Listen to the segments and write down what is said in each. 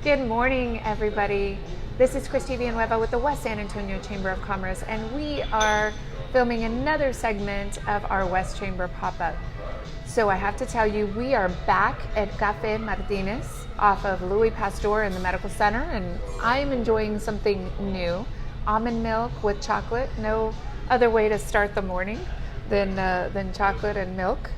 Good morning, everybody. This is Christy Villanueva with the West San Antonio Chamber of Commerce, and we are filming another segment of our West Chamber pop-up. So I have to tell you, we are back at Café Martínez off of Louis Pasteur in the Medical Center, and I'm enjoying something new. Almond milk with chocolate. No other way to start the morning than chocolate and milk.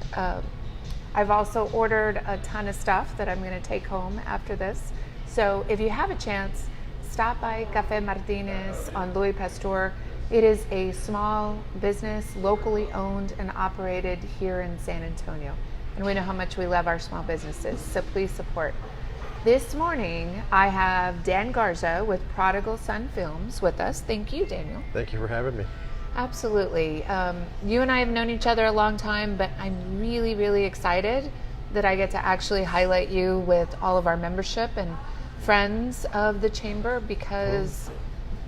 I've also ordered a ton of stuff that I'm going to take home after this. So if you have a chance, stop by Café Martínez on Louis Pasteur. It is a small business, locally owned and operated here in San Antonio. And we know how much we love our small businesses, so please support. This morning, I have Dan Garza with Prodigal Son Films with us. Thank you, Daniel. Thank you for having me. Absolutely. You and I have known each other a long time, but I'm really, really excited that I get to actually highlight you with all of our membership and friends of the Chamber, because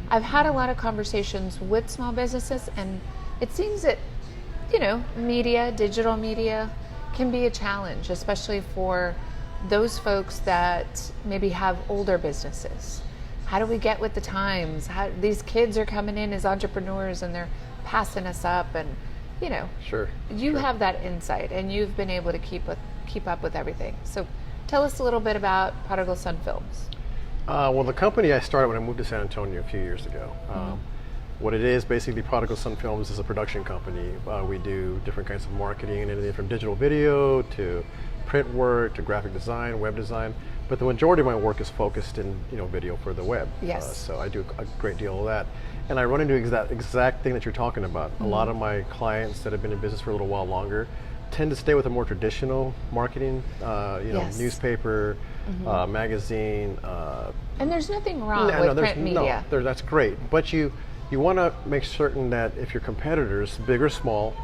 I've had a lot of conversations with small businesses, and it seems that, media, digital media can be a challenge, especially for those folks that maybe have older businesses. How do we get with the times? These kids are coming in as entrepreneurs and they're passing us up, and Sure. You have that insight, and you've been able to keep up with everything. So tell us a little bit about Prodigal Son Films. Well, the company I started when I moved to San Antonio a few years ago. What it is, basically, Prodigal Son Films is a production company. We do different kinds of marketing, anything from digital video to print work to graphic design, web design. But the majority of my work is focused in video for the web. Yes. So I do a great deal of that. And I run into exact thing that you're talking about. A lot of my clients that have been in business for a little while longer tend to stay with a more traditional marketing, Yes. newspaper, magazine. And there's nothing wrong with print media. No, that's great. But you want to make certain that if your competitors, big or small,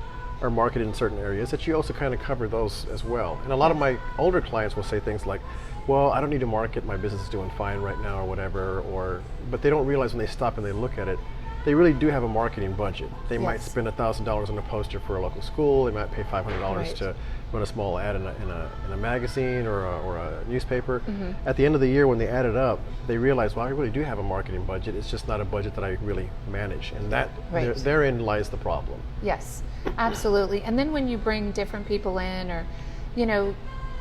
are marketed in certain areas, that you also kind of cover those as well. And a lot of my older clients will say things like, well, I don't need to market, my business is doing fine right now or whatever, but they don't realize when they stop and they look at it, they really do have a marketing budget. They might spend $1,000 on a poster for a local school, they might pay $500 to run a small ad in a magazine or a newspaper. At the end of the year when they add it up, they realize, well, I really do have a marketing budget, it's just not a budget that I really manage. And that therein lies the problem. Yes, absolutely. And then when you bring different people in, or,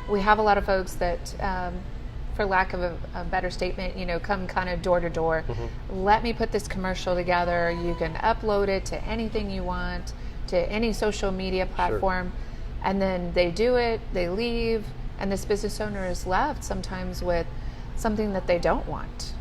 we have a lot of folks that, for lack of a better statement, come kind of door to door. Let me put this commercial together. You can upload it to anything you want, to any social media platform. Sure. And then they do it, they leave, and this business owner is left sometimes with something that they don't want.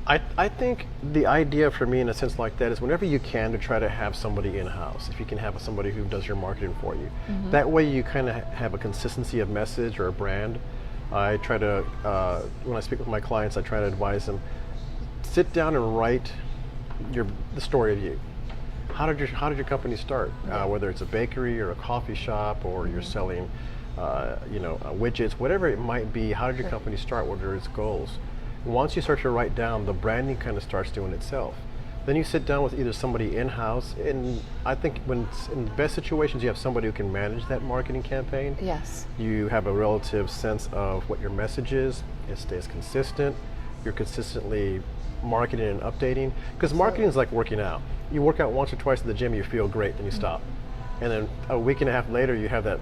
I think the idea for me in a sense like that is whenever you can to try to have somebody in-house, if you can have somebody who does your marketing for you. That way you kind of have a consistency of message or a brand. I try to, when I speak with my clients, I try to advise them, sit down and write the story of you. How did your company start? Whether it's a bakery or a coffee shop, or you're selling widgets, whatever it might be, how did your company start? What are its goals? Once you start to write down, the branding kind of starts doing itself. Then you sit down with either somebody in-house, and I think when in the best situations you have somebody who can manage that marketing campaign. Yes. You have a relative sense of what your message is, it stays consistent, you're consistently marketing and updating. Because marketing is like working out. You work out once or twice at the gym, you feel great, then you stop. And then a week and a half later you have that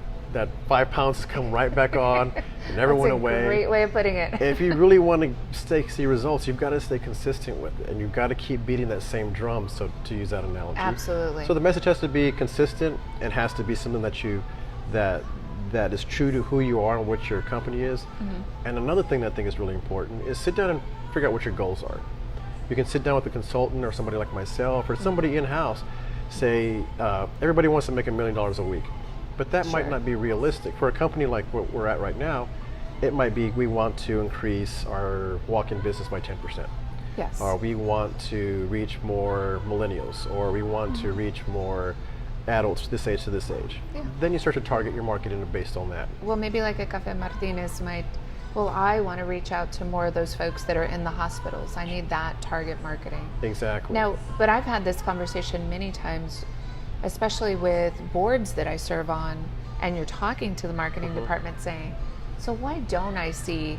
5 pounds come right back on. It never went away. That's a great way of putting it. If you really want to see results, you've got to stay consistent with it, and you've got to keep beating that same drum. So to use that analogy, absolutely. So the message has to be consistent. It has to be something that is true to who you are and what your company is. And another thing that I think is really important is sit down and figure out what your goals are. You can sit down with a consultant or somebody like myself or somebody in-house. Say everybody wants to make $1 million a week. But that might not be realistic. For a company like what we're at right now, it might be we want to increase our walk-in business by 10%. Yes. Or we want to reach more millennials, or we want to reach more adults this age to this age. Then you start to target your marketing based on that. Well, maybe like a Café Martínez I want to reach out to more of those folks that are in the hospitals. I need that target marketing. Exactly. Now, but I've had this conversation many times, especially with boards that I serve on, and you're talking to the marketing department saying, so why don't I see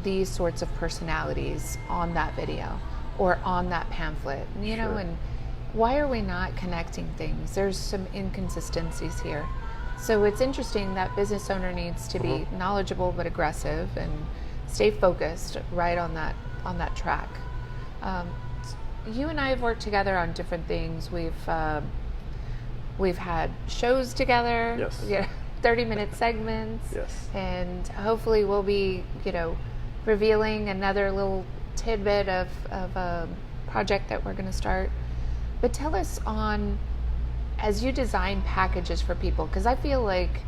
these sorts of personalities on that video or on that pamphlet, you know, Sure. and why are we not connecting things? There's some inconsistencies here. So it's interesting that business owner needs to be knowledgeable but aggressive and stay focused right on that track. You and I have worked together on different things. We've had shows together. Yes. Yeah, 30-minute segments. Yes. And hopefully we'll be, you know, revealing another little tidbit of a project that we're going to start. But tell us as you design packages for people, because I feel like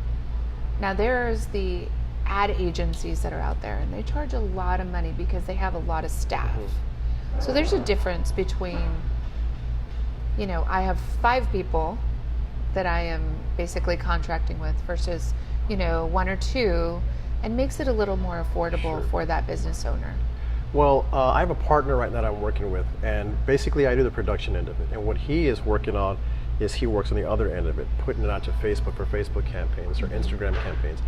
now there's the ad agencies that are out there and they charge a lot of money because they have a lot of staff. So there's a difference between, you know, I have 5 people that I am basically contracting with versus, you know, 1 or 2, and makes it a little more affordable for that business owner. Well, I have a partner right now that I'm working with, and basically I do the production end of it. And what he is working on is he works on the other end of it, putting it out to Facebook for Facebook campaigns or Instagram campaigns.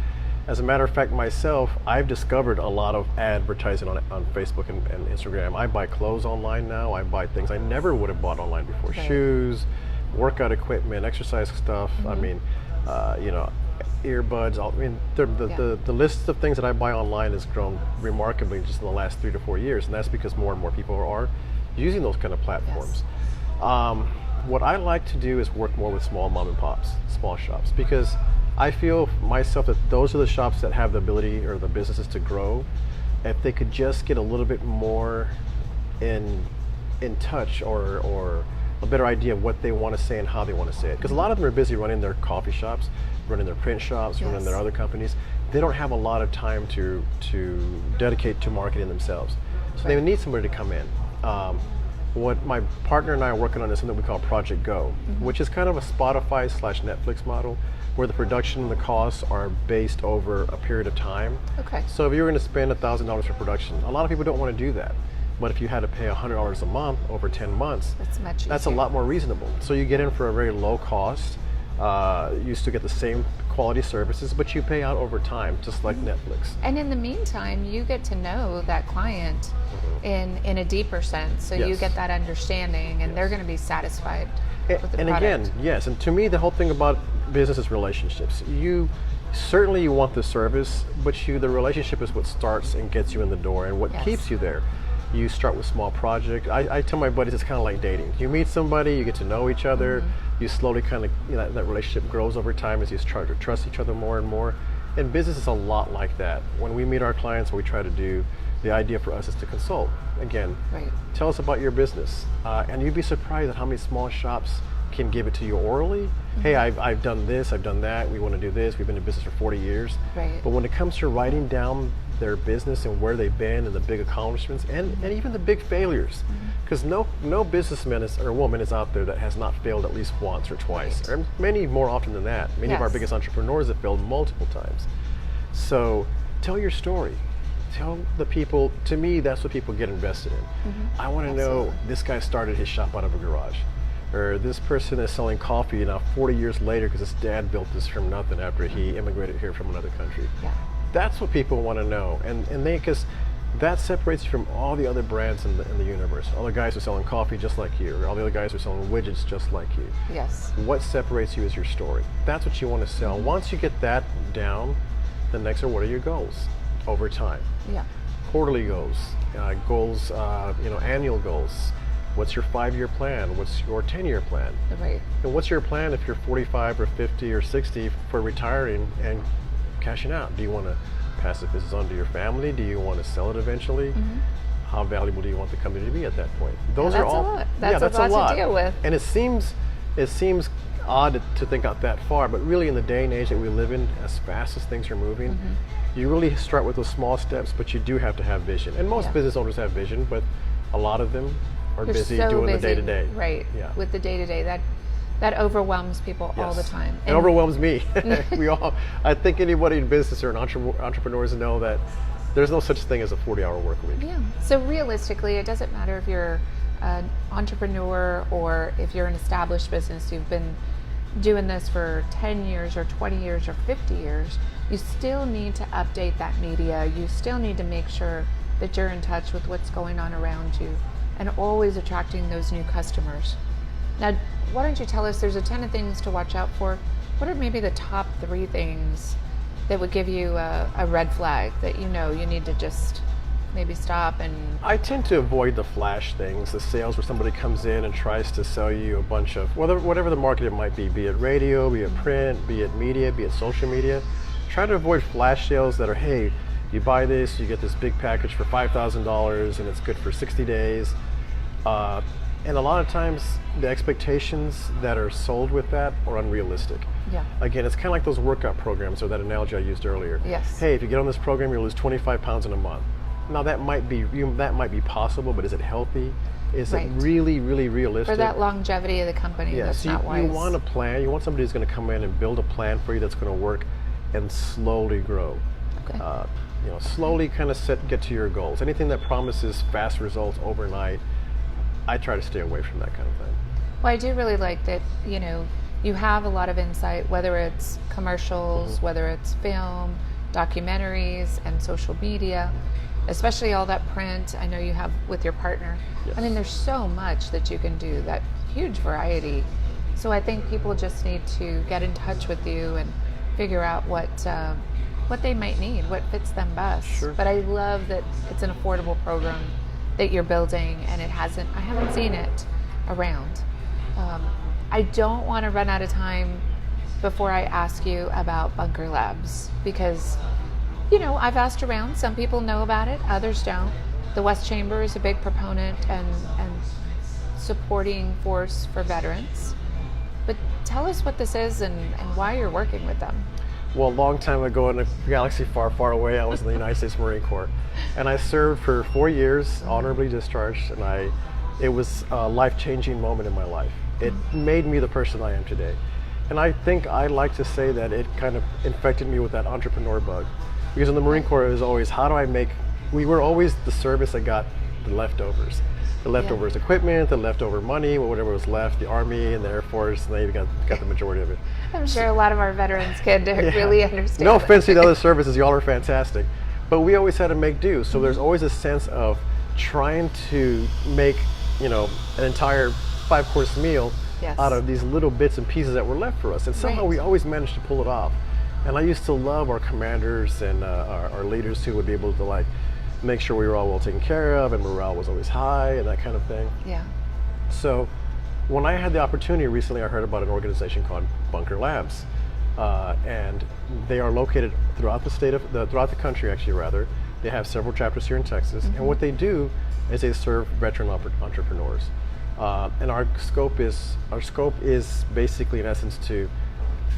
As a matter of fact, myself, I've discovered a lot of advertising on Facebook and Instagram. I buy clothes online now. I buy things I never would have bought online before. Right. Shoes, workout equipment, exercise stuff. I mean, you know, earbuds. The list of things that I buy online has grown remarkably just in the last 3 to 4 years, and that's because more and more people are using those kind of platforms. What I like to do is work more with small mom and pops, small shops, because I feel myself that those are the shops that have the ability or the businesses to grow. If they could just get a little bit more in touch or a better idea of what they want to say and how they want to say it. Because a lot of them are busy running their coffee shops, running their print shops, running their other companies. They don't have a lot of time to dedicate to marketing themselves. So they would need somebody to come in. What my partner and I are working on is something we call Project Go, which is kind of a Spotify/Netflix model, where the production and the costs are based over a period of time. Okay. So if you were going to spend $1,000 for production, a lot of people don't want to do that. But if you had to pay $100 a month over 10 months, that's a lot more reasonable. So you get in for a very low cost. You still get the same quality services, but you pay out over time, just like Netflix. And in the meantime, you get to know that client in a deeper sense. So you get that understanding, and they're going to be satisfied with the product. Again, yes, and to me, the whole thing about business is relationships. You want the service, but the relationship is what starts and gets you in the door, and what keeps you there. You start with small projects. I tell my buddies it's kind of like dating. You meet somebody, you get to know each other, you slowly kind of, that relationship grows over time as you start to trust each other more and more. And business is a lot like that. When we meet our clients, what we try to do, the idea for us is to consult. Again, tell us about your business. And you'd be surprised at how many small shops can give it to you orally. Hey, I've done this, I've done that, we want to do this, we've been in business for 40 years. But when it comes to writing down their business and where they've been and the big accomplishments and even the big failures, because no businessman or woman is out there that has not failed at least once or twice, or many more often than that. Many of our biggest entrepreneurs have failed multiple times. So tell your story. Tell the people. To me, that's what people get invested in. I want to know this guy started his shop out of a garage, or this person is selling coffee now 40 years later because his dad built this from nothing after he immigrated here from another country. That's what people want to know, and because that separates you from all the other brands in the universe. All the guys are selling coffee just like you, or all the other guys are selling widgets just like you. What separates you is your story. That's what you want to sell. Once you get that down, the next are what are your goals over time? Quarterly goals, annual goals. What's your 5-year plan? What's your 10-year plan? And what's your plan if you're 45 or 50 or 60 for retiring and cashing out? Do you want to pass the business on to your family? Do you want to sell it eventually? How valuable do you want the company to be at that point? Those are all. That's a lot to deal with. And it seems odd to think out that far, but really in the day and age that we live in, as fast as things are moving, you really start with those small steps, but you do have to have vision. And most business owners have vision, but a lot of them are busy doing the day-to-day. With the day-to-day. That overwhelms people all the time. It overwhelms me. I think anybody in business or entrepreneurs know that there's no such thing as a 40-hour work week. So realistically, it doesn't matter if you're an entrepreneur or if you're an established business, you've been doing this for 10 years or 20 years or 50 years, you still need to update that media. You still need to make sure that you're in touch with what's going on around you and always attracting those new customers. Now, why don't you tell us, there's a ton of things to watch out for. What are maybe the top 3 things that would give you a red flag that you need to just maybe stop? And I tend to avoid the flash things, the sales where somebody comes in and tries to sell you a bunch of, whatever the market it might be it radio, be it print, be it media, be it social media. Try to avoid flash sales that are, hey, you buy this, you get this big package for $5,000 and it's good for 60 days. And a lot of times the expectations that are sold with that are unrealistic. yeah, Again, it's kind of like those workout programs, or that analogy I used earlier. Yes. Hey, if you get on this program, you'll lose 25 pounds in a month. Now that might be possible, but is it healthy? Is Right. it really, really realistic? for that longevity of the company, Yeah, that's so not wise. you want a plan. You want somebody who's going to come in and build a plan for you that's going to work and slowly grow. Okay. Slowly kind of get to your goals. Anything that promises fast results overnight, I try to stay away from that kind of thing. Well, I do really like that, you have a lot of insight, whether it's commercials, whether it's film, documentaries, and social media, especially all that print I know you have with your partner. Yes. I mean, there's so much that you can do, that huge variety. So I think people just need to get in touch with you and figure out what they might need, what fits them best. Sure. But I love that it's an affordable program that you're building, and I haven't seen it around. I don't want to run out of time before I ask you about Bunker Labs, because I've asked around. Some people know about it, others don't. The West Chamber is a big proponent and supporting force for veterans. But tell us what this is and why you're working with them. Well, a long time ago in a galaxy far, far away, I was in the United States Marine Corps, and I served for 4 years, honorably discharged, and it was a life-changing moment in my life. It made me the person I am today. And I think I like to say that it kind of infected me with that entrepreneur bug. Because in the Marine Corps, it was always, we were always the service that got the leftovers. The leftovers equipment, the leftover money, whatever was left, the Army and the Air Force, and they got the majority of it. I'm sure a lot of our veterans could really understand. No that. offense to the other services, y'all are fantastic. But we always had to make do. So there's always a sense of trying to make, an entire 5-course meal Yes. out of these little bits and pieces that were left for us. And somehow Right. we always managed to pull it off. And I used to love our commanders and our leaders who would be able to make sure we were all well taken care of and morale was always high and that kind of thing. Yeah. So when I had the opportunity recently, I heard about an organization called Bunker Labs. And they are located throughout throughout the country, actually, rather. They have several chapters here in Texas. And what they do is they serve veteran entrepreneurs. And our scope is basically, in essence, to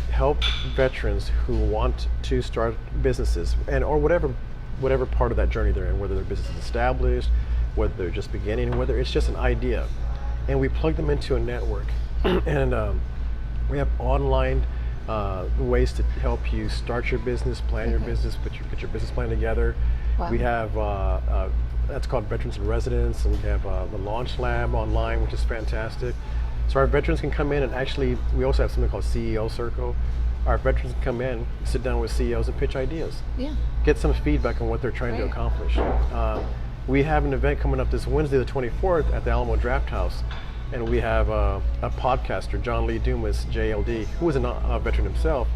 help veterans who want to start businesses or whatever part of that journey they're in, whether their business is established, whether they're just beginning, whether it's just an idea. And we plug them into a network. And we have online ways to help you start your business, plan your business, get your business plan together. Wow. We have that's called Veterans in Residence, and we have the Launch Lab online, which is fantastic. So our veterans can come in and actually, we also have something called CEO Circle. Our veterans can come in, sit down with CEOs and pitch ideas. Yeah. Get some feedback on what they're trying to Right. accomplish. We have an event coming up this Wednesday, the 24th, at the Alamo Draft House, and we have a podcaster, John Lee Dumas, JLD, who is a veteran himself,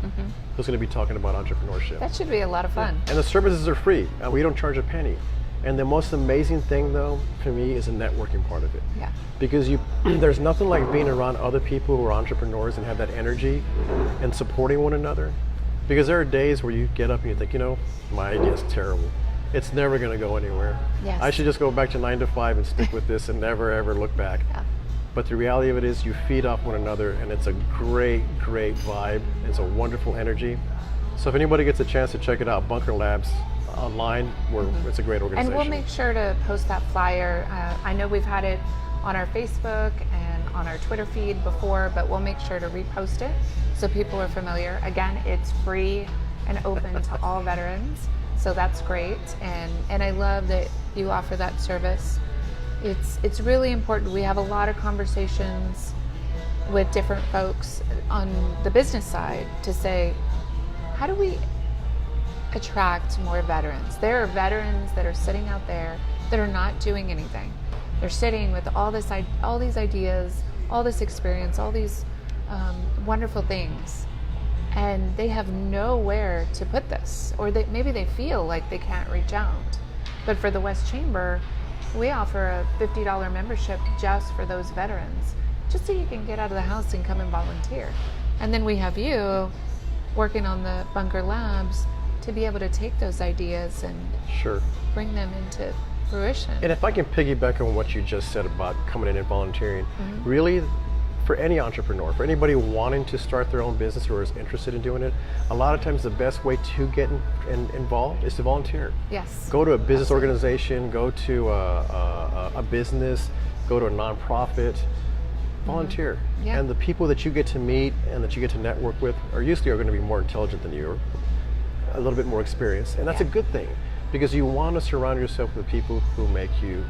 who's going to be talking about entrepreneurship. That should be a lot of fun. And the services are free. We don't charge a penny. And the most amazing thing, though, for me, is the networking part of it. Yeah. Because there's nothing like being around other people who are entrepreneurs and have that energy and supporting one another. Because there are days where you get up and you think, my idea is terrible. It's never going to go anywhere. Yes. I should just go back to 9 to 5 and stick with this and never, ever look back. Yeah. But the reality of it is you feed off one another, and it's a great, great vibe. It's a wonderful energy. So if anybody gets a chance to check it out, Bunker Labs online, it's a great organization. And we'll make sure to post that flyer. I know we've had it on our Facebook and on our Twitter feed before, but we'll make sure to repost it so people are familiar. Again, it's free and open to all veterans, so that's great. And I love that you offer that service. It's really important. We have a lot of conversations with different folks on the business side to say, how do we attract more veterans. There are veterans that are sitting out there that are not doing anything. They're sitting with all these ideas, all this experience, all these wonderful things, and they have nowhere to put this, or maybe they feel like they can't reach out. But for the West Chamber, we offer a $50 membership just for those veterans, just so you can get out of the house and come and volunteer. And then we have you working on the Bunker Labs to be able to take those ideas and Sure. bring them into fruition. And if I can piggyback on what you just said about coming in and volunteering, really, for any entrepreneur, for anybody wanting to start their own business or is interested in doing it, a lot of times the best way to get involved is to volunteer. Yes. Go to a business organization, go to a business, go to a nonprofit, volunteer. Yeah. And the people that you get to meet and that you get to network with are usually going to be more intelligent than you, or a little bit more experienced. And that's a good thing, because you want to surround yourself with people who make you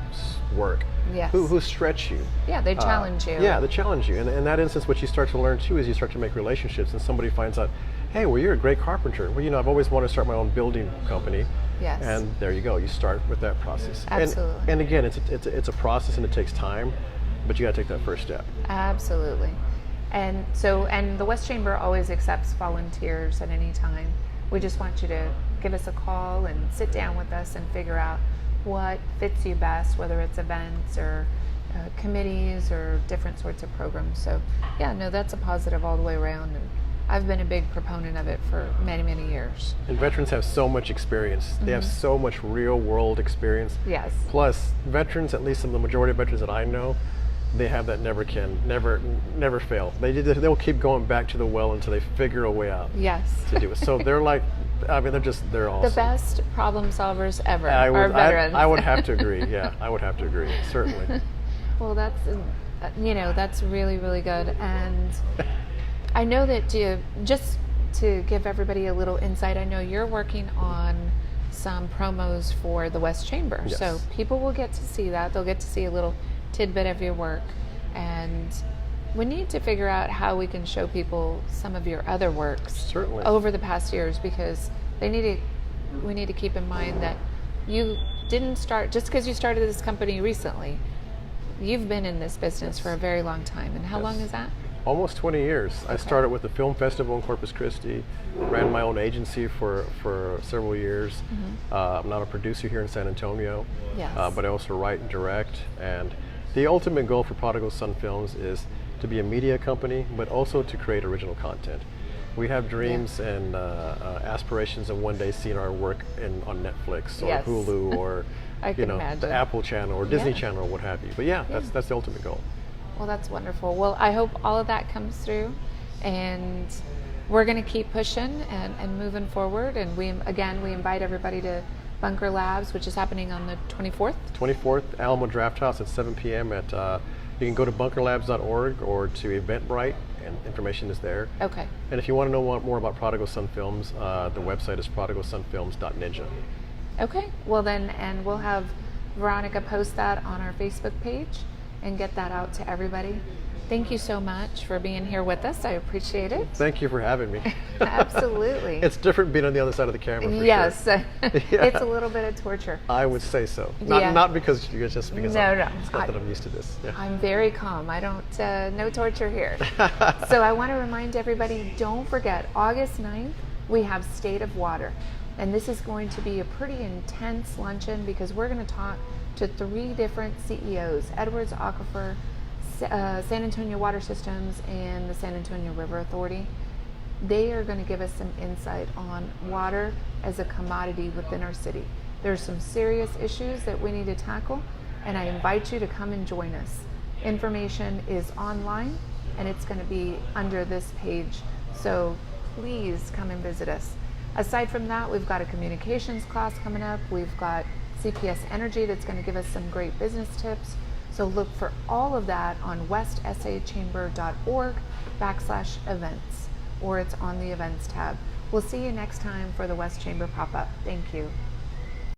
work, Yes. who stretch you. Yeah, they challenge you. Yeah, they challenge you. And in that instance, what you start to learn too is you start to make relationships, and somebody finds out, hey, well, you're a great carpenter. Well, I've always wanted to start my own building company. Yes. And there you go. You start with that process. Absolutely. And again, it's a process, and it takes time, but you got to take that first step. Absolutely. And the West Chamber always accepts volunteers at any time. We just want you to give us a call and sit down with us and figure out what fits you best, whether it's events or committees or different sorts of programs. So yeah, no, that's a positive all the way around, and I've been a big proponent of it for many, many years. And veterans have so much experience. They have so much real world experience. Yes. Plus, veterans, at least the majority of veterans that I know, they have that never fail. They'll keep going back to the well until they figure a way out Yes. to do it. So they're like, they're awesome. The best problem solvers ever I are would, veterans. I would have to agree. Yeah, I would have to agree. Certainly. Well, that's really, really good. And I know that just to give everybody a little insight, I know you're working on some promos for the West Chamber. Yes. So people will get to see that. They'll get to see a little tidbit of your work. And we need to figure out how we can show people some of your other works Certainly. over the past years, because we need to keep in mind that you didn't start just because you started this company recently. You've been in this business for a very long time. And how long is that? Almost 20 years. I started with the film festival in Corpus Christi, ran my own agency for several years. I'm now a producer here in San Antonio, Yes. but I also write and direct. And the ultimate goal for Prodigal Son Films is to be a media company, but also to create original content. We have dreams and aspirations of one day seeing our work on Netflix or Yes. Hulu or I can imagine. the Apple Channel or Disney Yeah. Channel or what have you. But that's the ultimate goal. Well, that's wonderful. Well, I hope all of that comes through, and we're going to keep pushing and moving forward. And we invite everybody to Bunker Labs, which is happening on the 24th. 24th, Alamo Draft House at 7 p.m. You can go to bunkerlabs.org or to Eventbrite, and information is there. Okay. And if you want to know more about Prodigal Son Films, the website is prodigalsonfilms.ninja. Okay. Well then, and we'll have Veronica post that on our Facebook page and get that out to everybody. Thank you so much for being here with us. I appreciate it. Thank you for having me. Absolutely. It's different being on the other side of the camera, for Yes. sure. It's a little bit of torture. I would say so. Yeah. Not because you're just because No. it's not that I'm used to this. Yeah. I'm very calm. I don't, no torture here. So I want to remind everybody, don't forget, August 9th, we have State of Water. And this is going to be a pretty intense luncheon, because we're going to talk to 3 different CEOs, Edwards Aquifer, San Antonio Water Systems, and the San Antonio River Authority. They are going to give us some insight on water as a commodity within our city. There's some serious issues that we need to tackle, and I invite you to come and join us. Information is online, and it's going to be under this page, so please come and visit us. Aside from that, we've got a communications class coming up. We've got CPS Energy that's going to give us some great business tips. So look for all of that on westsachamber.org/events, or it's on the events tab. We'll see you next time for the West Chamber pop-up. Thank you.